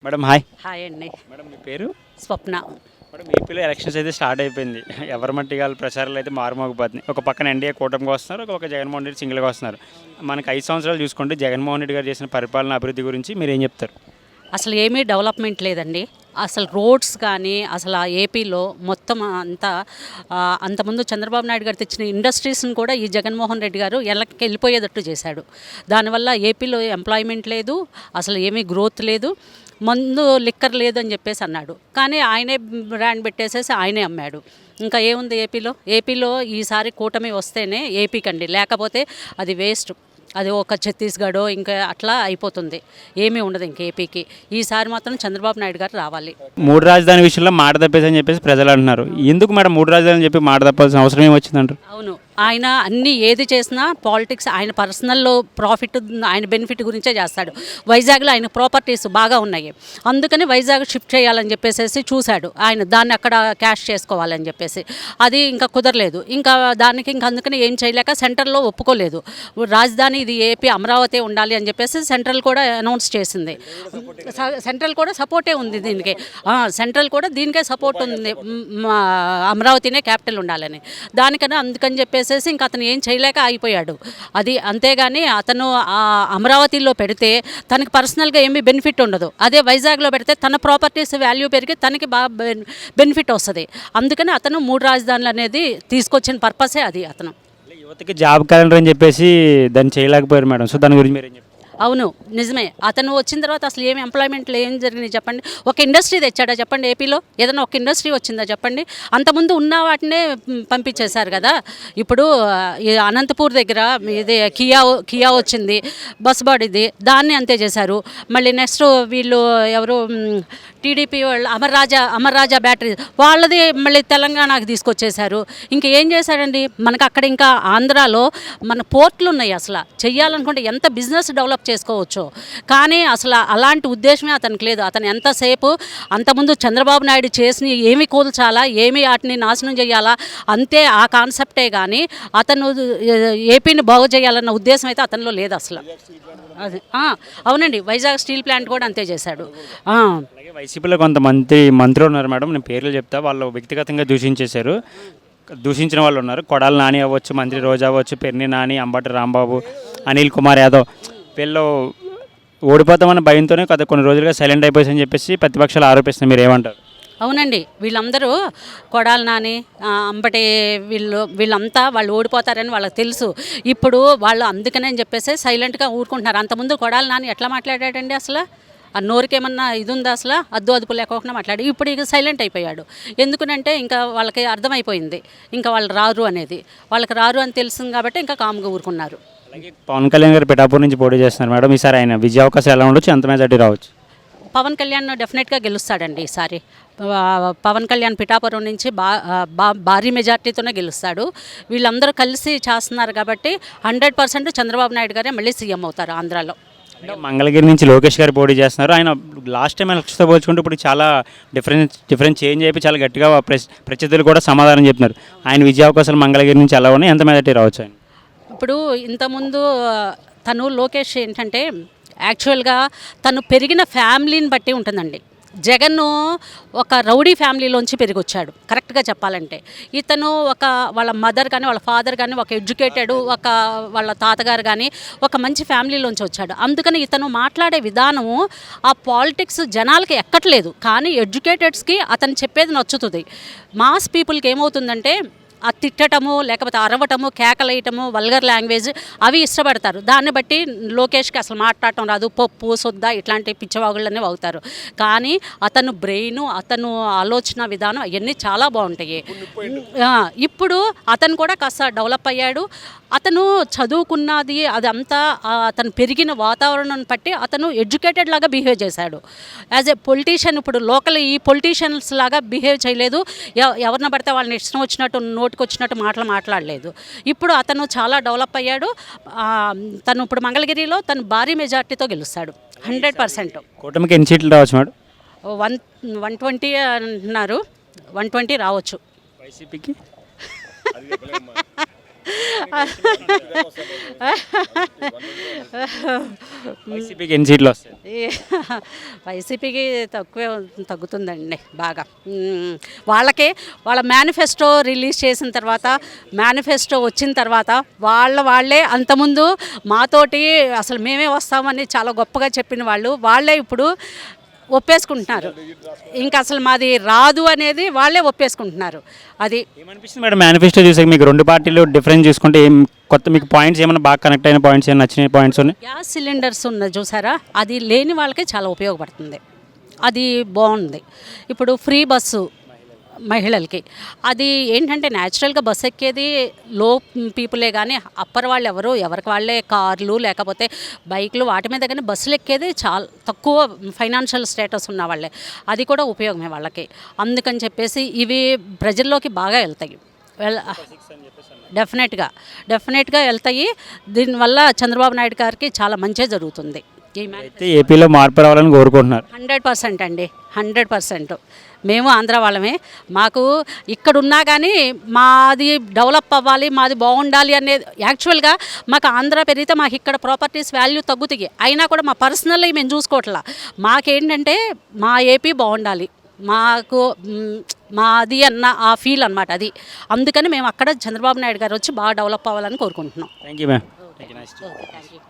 Madam hi. Hi అండి. Madam మీ పేరు? స్వప్న. Madam ఏపీలో ఎలక్షన్స్ అయితే స్టార్ట్ అయిపోయింది. ఎవరి మట్టి గాలి ప్రచారాలు అయితే మారుమోగిపోతున్నాయి. ఒక పక్కన ఎన్డీఏ కూటమిగా వస్తున్నారు, ఒక పక్క జగన్మోహన్ రెడ్డి సింగిల్గా వస్తున్నారు. మనకి 5 సంవత్సరాలు చూసుకుంటే జగన్మోహన్ రెడ్డి గారు చేసిన పరిపాలన అభివృద్ధి గురించి మీరు ఏం చెప్తారు? అసలు ఏమీ డెవలప్మెంట్ లేదండి. అసలు రోడ్స్ కానీ అసలు ఆ ఏపీలో మొత్తం అంతా అంతకుముందు చంద్రబాబు నాయుడు గారు తెచ్చిన ఇండస్ట్రీస్ని కూడా ఈ జగన్మోహన్ రెడ్డి గారు వెళ్ళిపోయేటట్టు చేశాడు. దానివల్ల ఏపీలో ఎంప్లాయ్మెంట్ లేదు, అసలు ఏమీ గ్రోత్ లేదు, మందు లిక్కర్ లేదు అని చెప్పేసి అన్నాడు. కానీ ఆయనే బ్రాండ్ పెట్టేసేసి ఆయనే అమ్మాడు. ఇంకా ఏముంది ఏపీలో ఈసారి కూటమి వస్తేనే ఏపీకండి, లేకపోతే అది వేస్ట్. అది ఒక ఛత్తీస్గఢో ఇంకా అట్లా అయిపోతుంది, ఏమీ ఉండదు ఇంక ఏపీకి. ఈసారి మాత్రం చంద్రబాబు నాయుడు గారు రావాలి. 3 రాజధాని విషయంలో మాట తప్పేసని చెప్పేసి ప్రజలు అంటున్నారు. ఎందుకు మేడం 3 రాజధాని చెప్పి మాట తప్పాల్సిన అవసరం ఏమొచ్చిందంటారు? అవును, ఆయన అన్నీ ఏది చేసినా పాలిటిక్స్, ఆయన పర్సనల్లో ప్రాఫిట్, ఆయన బెనిఫిట్ గురించే చేస్తాడు. వైజాగ్లో ఆయన ప్రాపర్టీస్ బాగా ఉన్నాయి, అందుకని వైజాగ్ షిఫ్ట్ చేయాలని చెప్పేసి చూశాడు ఆయన, దాన్ని అక్కడ క్యాష్ చేసుకోవాలని చెప్పేసి. అది ఇంకా కుదరలేదు, ఇంకా దానికి ఇంకా అందుకని ఏం చేయలేక సెంట్రల్లో ఒప్పుకోలేదు. రాజధాని ఇది ఏపీ అమరావతి ఉండాలి అని చెప్పేసి సెంట్రల్ కూడా అనౌన్స్ చేసింది. సెంట్రల్ కూడా సపోర్టే ఉంది దీనికి, సెంట్రల్ కూడా దీనికే సపోర్ట్ ఉంది, అమరావతినే క్యాపిటల్ ఉండాలని. దానికన్నా అందుకని చెప్పేసి ఇంకా అతను ఏం చేయలేక ఆగిపోయాడు. అది అంతేగాని అతను అమరావతిలో పెడితే తనకి పర్సనల్గా ఏమీ బెనిఫిట్ ఉండదు. అదే వైజాగ్లో పెడితే తన ప్రాపర్టీస్ వాల్యూ పెరిగి తనకి బాగా బెనిఫిట్ వస్తుంది. అందుకని అతను 3 రాజధానులు అనేది తీసుకొచ్చిన పర్పసే అది. అతను యువతకి జాబ్ క్యాలెండర్ అని చెప్పేసి దాన్ని చేయలేకపోయారు మేడం. సో దాని గురించి మీరు ఏం చెప్తారు? అవును, నిజమే. అతను వచ్చిన తర్వాత అసలు ఏమి ఎంప్లాయ్మెంట్లు ఏం జరిగినాయి చెప్పండి? ఒక ఇండస్ట్రీ తెచ్చాడా చెప్పండి? ఏపీలో ఏదైనా ఒక ఇండస్ట్రీ వచ్చిందా చెప్పండి? అంతకుముందు ఉన్న వాటినే పంపించేశారు కదా. ఇప్పుడు అనంతపూర్ దగ్గర ఇది కియా వచ్చింది, బస్ బాడీది, దాన్ని అంతే చేశారు. మళ్ళీ నెక్స్ట్ వీళ్ళు ఎవరు టీడీపీ వాళ్ళు అమర్ రాజా బ్యాటరీ వాళ్ళది మళ్ళీ తెలంగాణకు తీసుకొచ్చేశారు. ఇంకా ఏం చేశారండి మనకు అక్కడ? ఇంకా ఆంధ్రాలో మన పోర్ట్లు ఉన్నాయి, అసలు చెయ్యాలనుకుంటే ఎంత బిజినెస్ డెవలప్ చేసుకోవచ్చు. కానీ అసలు అలాంటి ఉద్దేశమే అతనికి లేదు. అతను ఎంతసేపు అంతకుముందు చంద్రబాబు నాయుడు చేసిన ఏమి కూల్చాలా, ఏమి వాటిని నాశనం చేయాలా, అంతే ఆ కాన్సెప్టే కానీ అతను ఏపీని బాగు చేయాలన్న ఉద్దేశం అయితే అతనిలో లేదు అసలు. అది అవునండి, వైజాగ్ స్టీల్ ప్లాంట్ కూడా అంతే చేశాడు. అలాగే వైసీపీలో మంత్రులు ఉన్నారు మేడం, నేను పేర్లు చెప్తా. వాళ్ళు వ్యక్తిగతంగా దూషించిన వాళ్ళు ఉన్నారు. కొడాలి నాని అవ్వచ్చు, మంత్రి రోజా అవ్వచ్చు, పెర్ని నాని, అంబటి రాంబాబు, అనిల్ కుమార్ యాదవ్. వీళ్ళు ఓడిపోతామన్న భయంతోనే కదా కొన్ని రోజులుగా సైలెంట్ అయిపోయిందని చెప్పేసి ప్రతిపక్షాలు ఆరోపిస్తున్నారు. మీరు ఏమంటారు? అవునండి, వీళ్ళందరూ కొడాలి నాని, అంబటి, వీళ్ళంతా వాళ్ళు ఓడిపోతారని వాళ్ళకి తెలుసు. ఇప్పుడు వాళ్ళు అందుకనే చెప్పేసి సైలెంట్గా ఊరుకుంటున్నారు. అంతకుముందు కొడాలి నాని ఎట్లా మాట్లాడాడండి? అసలు ఆ నోరుకేమన్నా ఇది ఉందా? అసలు అదుపు లేకోకుండా మాట్లాడి ఇప్పుడు ఇక సైలెంట్ అయిపోయాడు. ఎందుకనంటే ఇంకా వాళ్ళకి అర్థమైపోయింది ఇంకా వాళ్ళు రారు అనేది. వాళ్ళకి రారు అని తెలిసింది కాబట్టి ఇంకా కామ్గా ఊరుకున్నారు. అలాగే పవన్ కళ్యాణ్ గారు పిఠాపూర్ నుంచి పోటీ చేస్తున్నారు మేడం. ఈసారి ఆయన విజయ అవకాశం ఎలా ఉండొచ్చు, ఎంత మెజార్టీ రావచ్చు? పవన్ కళ్యాణ్ డెఫినెట్గా గెలుస్తాడండి ఈసారి. పవన్ కళ్యాణ్ పిఠాపురం నుంచి భారీ మెజార్టీతోనే గెలుస్తాడు. వీళ్ళందరూ కలిసి చేస్తున్నారు కాబట్టి 100% చంద్రబాబు నాయుడు గారే మళ్ళీ సీఎం అవుతారు ఆంధ్రాలో. మంగళగిరి నుంచి లోకేష్ గారు పోటీ చేస్తున్నారు. ఆయన లాస్ట్ టైం ఎలక్షన్తో పోల్చుకుంటే ఇప్పుడు చాలా డిఫరెన్స్ చేంజ్ అయిపోయి చాలా గట్టిగా ప్రత్యర్థులు కూడా సమాధానం చెప్తున్నారు. ఆయన విజయ అవకాశాలు మంగళగిరి నుంచి ఎలా ఉన్నాయి, ఎంత మెజార్టీ రావచ్చు? ఆయన ఇప్పుడు ఇంతకుముందు తను లోకేష్ ఏంటంటే యాక్చువల్గా తను పెరిగిన ఫ్యామిలీని బట్టి ఉంటుందండి. జగన్ ఒక రౌడీ ఫ్యామిలీలోంచి పెరిగొచ్చాడు కరెక్ట్గా చెప్పాలంటే. ఇతను వాళ్ళ మదర్ కానీ వాళ్ళ ఫాదర్ కానీ ఒక ఎడ్యుకేటెడ్, వాళ్ళ తాతగారు కానీ ఒక మంచి ఫ్యామిలీలోంచి వచ్చాడు. అందుకని ఇతను మాట్లాడే విధానము ఆ పాలిటిక్స్ జనాలకి ఎక్కట్లేదు, కానీ ఎడ్యుకేటెడ్స్కి అతను చెప్పేది నచ్చుతుంది. మాస్ పీపుల్కి ఏమవుతుందంటే ఆ తిట్టటము, లేకపోతే అరవటము, కేకలేయటము, వల్గర్ లాంగ్వేజ్ అవి ఇష్టపడతారు. దాన్ని బట్టి లోకేష్కి అసలు మాట్లాడటం రాదు, పప్పు సొద్ద ఇట్లాంటి పిచ్చవాగుళ్ళనే అవుతారు. కానీ అతను బ్రెయిన్, అతను ఆలోచన విధానం అవన్నీ చాలా బాగుంటాయి. ఇప్పుడు అతను కూడా కాస్త డెవలప్ అయ్యాడు. అతను చదువుకున్నది అదంతా అతను పెరిగిన వాతావరణం బట్టి అతను ఎడ్యుకేటెడ్ లాగా బిహేవ్ చేశాడు. యాజ్ ఏ పొలిటీషియన్ ఇప్పుడు లోకల్ ఈ పొలిటీషియన్స్ లాగా బిహేవ్ చేయలేదు. ఎవరిని పడితే వాళ్ళని ఇష్టం వచ్చినట్టు నోటికి వచ్చినట్టు మాట్లాడలేదు. ఇప్పుడు అతను చాలా డెవలప్ అయ్యాడు. తను ఇప్పుడు మంగళగిరిలో తను భారీ మెజార్టీతో గెలుస్తాడు 100%. కూటమికి ఎన్ని సీట్లు రావచ్చు మేడం? 120 అంటున్నారు, 120 రావచ్చు. వైసీపీకి వైసీపీకి ఎన్ని సీట్లు వస్తాయి? వైసీపీకి తగ్గుతుందండి బాగా. వాళ్ళ మేనిఫెస్టో రిలీజ్ చేసిన తర్వాత, మేనిఫెస్టో వచ్చిన తర్వాత వాళ్ళే అంతకుముందు మాతోటి అసలు మేమే వస్తామని చాలా గొప్పగా చెప్పిన వాళ్ళే ఇప్పుడు ఒప్పేసుకుంటున్నారు. ఇంకా అసలు మాది రాదు అనేది వాళ్ళే ఒప్పేసుకుంటున్నారు. అది ఏమనిపిస్తుంది మేడం మేనిఫెస్టో చూసాక మీకు రెండు పార్టీలు డిఫరెన్స్ చూసుకుంటే ఏం కొత్త మీకు పాయింట్స్ ఏమైనా బాగా కనెక్ట్ అయిన పాయింట్స్ ఏమైనా నచ్చిన పాయింట్స్ ఉన్నాయి? గ్యాస్ సిలిండర్స్ ఉన్న చూసారా, అది లేని వాళ్ళకి చాలా ఉపయోగపడుతుంది. అది బాగుంది. ఇప్పుడు ఫ్రీ బస్సు మహిళలకి అది ఏంటంటే న్యాచురల్గా బస్సు ఎక్కేది లో పీపులే, కానీ అప్పర్ వాళ్ళు ఎవరికి వాళ్ళే కార్లు లేకపోతే బైక్లు వాటి మీద, కానీ బస్సులు ఎక్కేది చాలా తక్కువ ఫైనాన్షియల్ స్టేటస్ ఉన్న వాళ్ళే. అది కూడా ఉపయోగమే వాళ్ళకి. అందుకని చెప్పేసి ఇవి ప్రజల్లోకి బాగా వెళ్తాయి. డెఫినెట్గా వెళ్తాయి. దీనివల్ల చంద్రబాబు నాయుడు గారికి చాలా మంచి జరుగుతుంది. అయితే ఏపీలో మార్పు రావాలని కోరుకుంటున్నారు. 100% అండి, 100%. మేము ఆంధ్ర వాళ్ళమే. మాకు ఇక్కడున్నా కానీ మాది డెవలప్ అవ్వాలి, మాది బాగుండాలి అనేది యాక్చువల్గా మాకు ఆంధ్ర పెరిగితే మాకు ఇక్కడ ప్రాపర్టీస్ వాల్యూ తగ్గుతాయి. అయినా కూడా మా పర్సనల్లీ మేము చూసుకోవట్లా. మాకేంటంటే మా ఏపీ బాగుండాలి, మాది అన్న ఆ ఫీల్ అనమాట అది. అందుకని మేము అక్కడ చంద్రబాబు నాయుడు గారు వచ్చి బాగా డెవలప్ అవ్వాలని కోరుకుంటున్నాం. Thank you ma'am.